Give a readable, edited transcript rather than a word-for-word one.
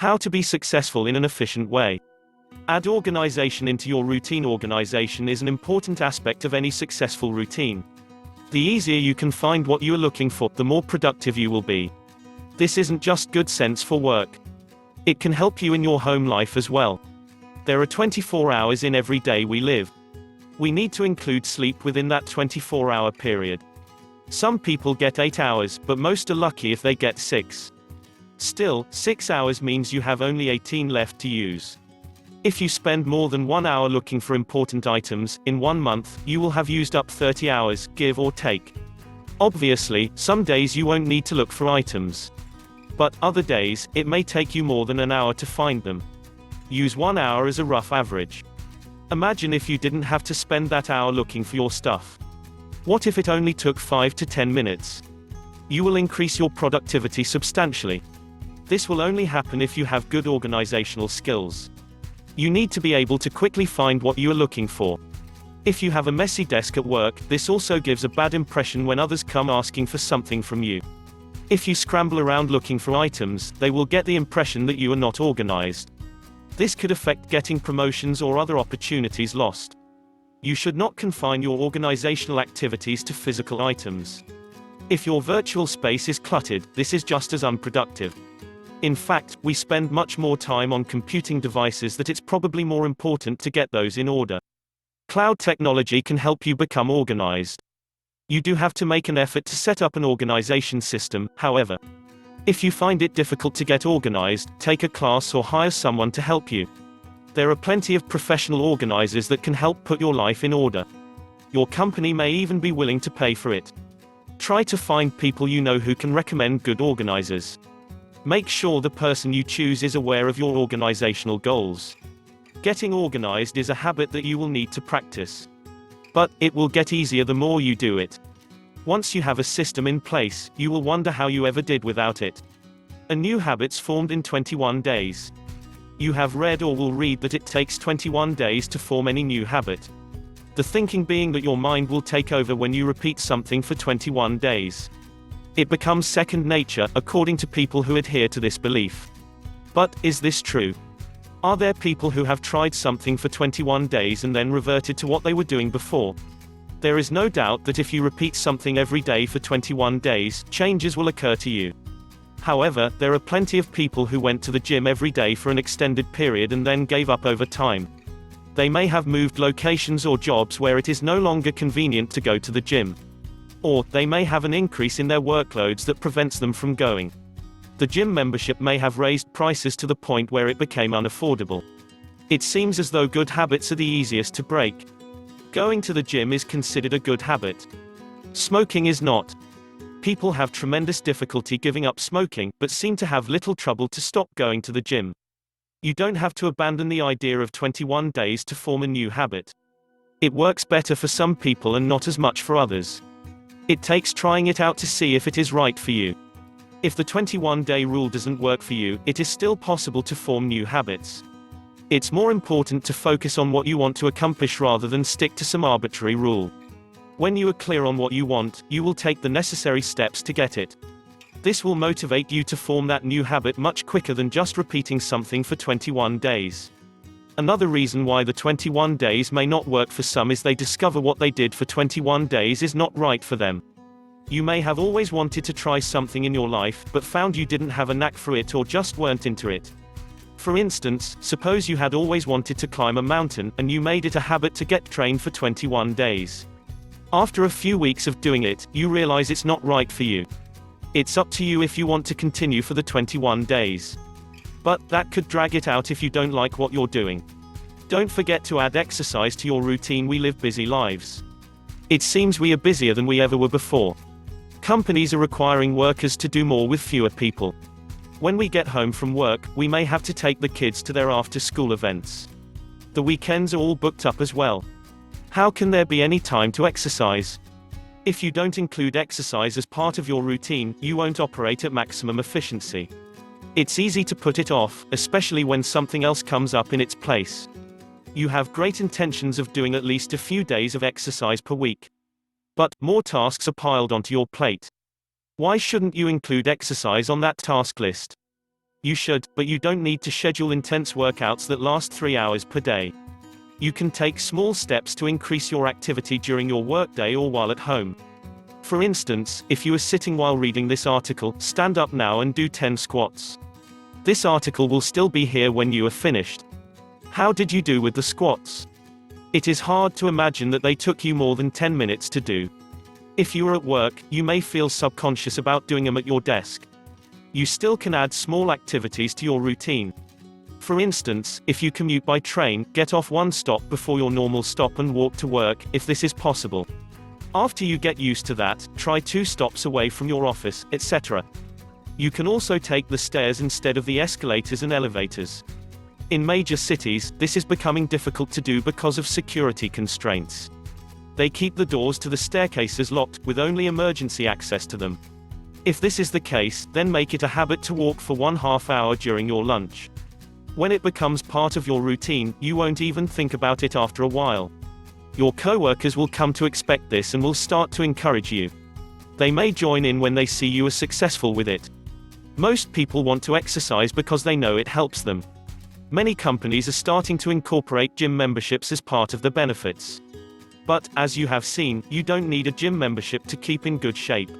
How to be successful in an efficient way. Add organization into your routine. Organization is an important aspect of any successful routine. The easier you can find what you are looking for, the more productive you will be. This isn't just good sense for work. It can help you in your home life as well. There are 24 hours in every day we live. We need to include sleep within that 24-hour period. Some people get 8 hours, but most are lucky if they get 6. Still, 6 hours means you have only 18 left to use. If you spend more than 1 hour looking for important items, in 1 month, you will have used up 30 hours, give or take. Obviously, some days you won't need to look for items. But, other days, it may take you more than an hour to find them. Use 1 hour as a rough average. Imagine if you didn't have to spend that hour looking for your stuff. What if it only took 5 to 10 minutes? You will increase your productivity substantially. This will only happen if you have good organizational skills. You need to be able to quickly find what you are looking for. If you have a messy desk at work, this also gives a bad impression when others come asking for something from you. If you scramble around looking for items, they will get the impression that you are not organized. This could affect getting promotions or other opportunities lost. You should not confine your organizational activities to physical items. If your virtual space is cluttered, this is just as unproductive. In fact, we spend much more time on computing devices that it's probably more important to get those in order. Cloud technology can help you become organized. You do have to make an effort to set up an organization system, however. If you find it difficult to get organized, take a class or hire someone to help you. There are plenty of professional organizers that can help put your life in order. Your company may even be willing to pay for it. Try to find people you know who can recommend good organizers. Make sure the person you choose is aware of your organizational goals. Getting organized is a habit that you will need to practice. But, it will get easier the more you do it. Once you have a system in place, you will wonder how you ever did without it. A new habit's formed in 21 days. You have read or will read that it takes 21 days to form any new habit. The thinking being that your mind will take over when you repeat something for 21 days. It becomes second nature, according to people who adhere to this belief. But, is this true? Are there people who have tried something for 21 days and then reverted to what they were doing before? There is no doubt that if you repeat something every day for 21 days, changes will occur to you. However, there are plenty of people who went to the gym every day for an extended period and then gave up over time. They may have moved locations or jobs where it is no longer convenient to go to the gym. Or, they may have an increase in their workloads that prevents them from going. The gym membership may have raised prices to the point where it became unaffordable. It seems as though good habits are the easiest to break. Going to the gym is considered a good habit. Smoking is not. People have tremendous difficulty giving up smoking, but seem to have little trouble to stop going to the gym. You don't have to abandon the idea of 21 days to form a new habit. It works better for some people and not as much for others. It takes trying it out to see if it is right for you. If the 21-day rule doesn't work for you, it is still possible to form new habits. It's more important to focus on what you want to accomplish rather than stick to some arbitrary rule. When you are clear on what you want, you will take the necessary steps to get it. This will motivate you to form that new habit much quicker than just repeating something for 21 days. Another reason why the 21 days may not work for some is they discover what they did for 21 days is not right for them. You may have always wanted to try something in your life, but found you didn't have a knack for it or just weren't into it. For instance, suppose you had always wanted to climb a mountain, and you made it a habit to get trained for 21 days. After a few weeks of doing it, you realize it's not right for you. It's up to you if you want to continue for the 21 days. But, that could drag it out if you don't like what you're doing. Don't forget to add exercise to your routine. We live busy lives. It seems we are busier than we ever were before. Companies are requiring workers to do more with fewer people. When we get home from work, we may have to take the kids to their after-school events. The weekends are all booked up as well. How can there be any time to exercise? If you don't include exercise as part of your routine, you won't operate at maximum efficiency. It's easy to put it off, especially when something else comes up in its place. You have great intentions of doing at least a few days of exercise per week. But, more tasks are piled onto your plate. Why shouldn't you include exercise on that task list? You should, but you don't need to schedule intense workouts that last 3 hours per day. You can take small steps to increase your activity during your workday or while at home. For instance, if you are sitting while reading this article, stand up now and do 10 squats. This article will still be here when you are finished. How did you do with the squats? It is hard to imagine that they took you more than 10 minutes to do. If you are at work, you may feel subconscious about doing them at your desk. You still can add small activities to your routine. For instance, if you commute by train, get off one stop before your normal stop and walk to work, if this is possible. After you get used to that, try 2 stops away from your office, etc. You can also take the stairs instead of the escalators and elevators. In major cities, this is becoming difficult to do because of security constraints. They keep the doors to the staircases locked, with only emergency access to them. If this is the case, then make it a habit to walk for 1/2 hour during your lunch. When it becomes part of your routine, you won't even think about it after a while. Your coworkers will come to expect this and will start to encourage you. They may join in when they see you are successful with it. Most people want to exercise because they know it helps them. Many companies are starting to incorporate gym memberships as part of the benefits. But, as you have seen, you don't need a gym membership to keep in good shape.